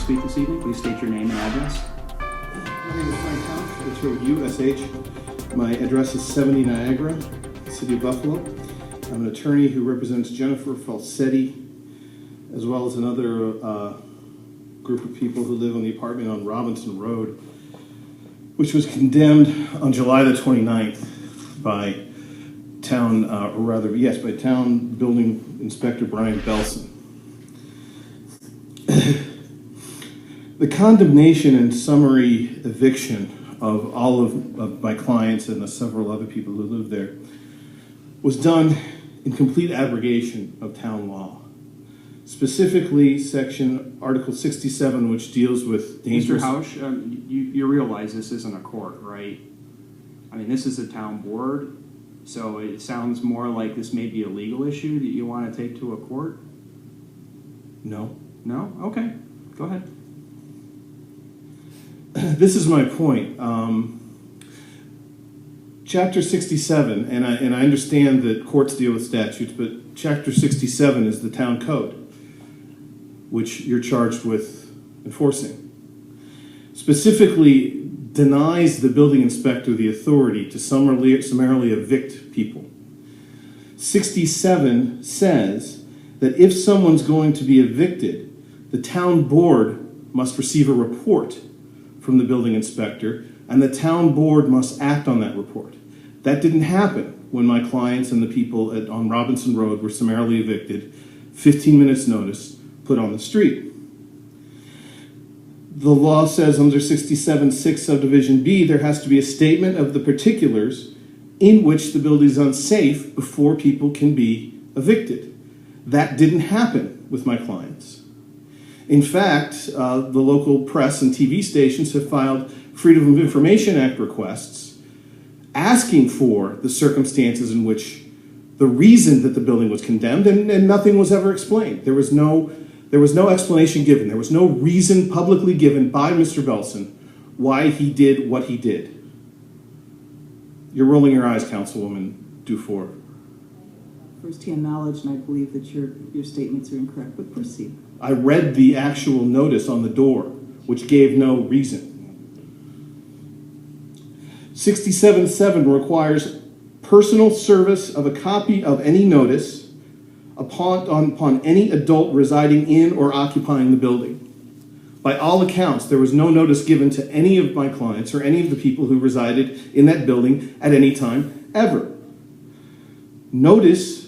speak this evening, please state your name and address. My name is Frank Couch. It's for USH. My address is 70 Niagara, City of Buffalo. I'm an attorney who represents Jennifer Falsetti, as well as another group of people who live on the apartment on Robinson Road, which was condemned on July the 29th by by town building inspector Brian Belson. The condemnation and summary eviction of all of my clients and the several other people who live there was done in complete abrogation of town law. Specifically, Article 67, which deals with dangerous... Mr. Hausch, you realize this isn't a court, right? I mean, this is a town board, so it sounds more like this may be a legal issue that you want to take to a court? No. No? Okay. Go ahead. This is my point. Chapter 67, and I understand that courts deal with statutes, but Chapter 67 is the town code, which you're charged with enforcing. Specifically denies the building inspector the authority to summarily evict people. 67 says that if someone's going to be evicted, the town board must receive a report from the building inspector, and the town board must act on that report. That didn't happen when my clients and the people on Robinson Road were summarily evicted, 15 minutes notice put on the street. The law says under 67(6) subdivision B, there has to be a statement of the particulars in which the building is unsafe before people can be evicted. That didn't happen with my clients. In fact, the local press and TV stations have filed Freedom of Information Act requests asking for the circumstances in which the reason that the building was condemned, and nothing was ever explained. There was no explanation given. There was no reason publicly given by Mr. Belson why he did what he did. You're rolling your eyes, Councilwoman Dufour. First-hand knowledge, and I believe that your statements are incorrect, but proceed. I read the actual notice on the door, which gave no reason. 67(7) requires personal service of a copy of any notice upon any adult residing in or occupying the building. By all accounts, there was no notice given to any of my clients or any of the people who resided in that building at any time, ever. Notice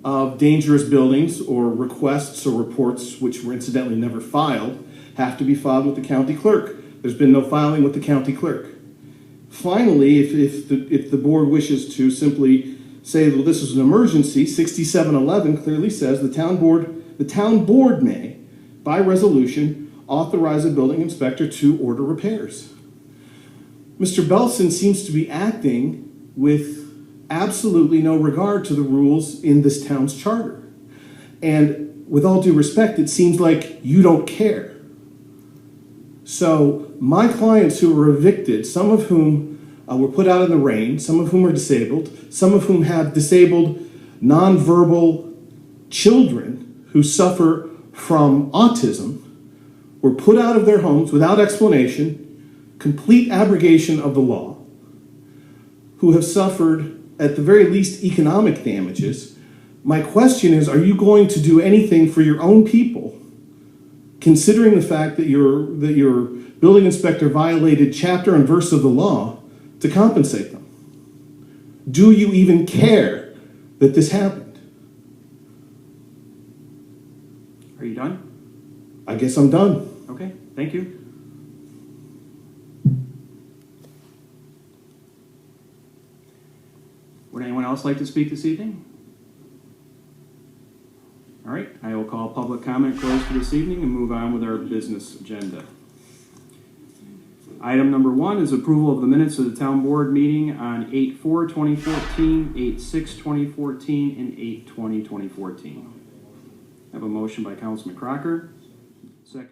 of dangerous buildings or requests or reports, which were incidentally never filed, have to be filed with the county clerk. There's been no filing with the county clerk. Finally, if the board wishes to simply say, well, this is an emergency, 6711 clearly says the town board may, by resolution, authorize a building inspector to order repairs. Mr. Belson seems to be acting with absolutely no regard to the rules in this town's charter. And with all due respect, it seems like you don't care. So my clients who were evicted, some of whom were put out in the rain, some of whom are disabled, some of whom have disabled nonverbal children who suffer from autism, were put out of their homes without explanation, complete abrogation of the law, who have suffered at the very least economic damages. My question is, are you going to do anything for your own people, considering the fact that your building inspector violated chapter and verse of the law, to compensate them? Do you even care that this happened? Are you done? I guess I'm done. Okay, thank you. Would anyone else like to speak this evening? All right, I will call public comment closed for this evening and move on with our business agenda. Item number 1 is approval of the minutes of the town board meeting on 8/4/2014, 8/6/2014, and 8/20/2014. I have a motion by Councilman Crocker. Second.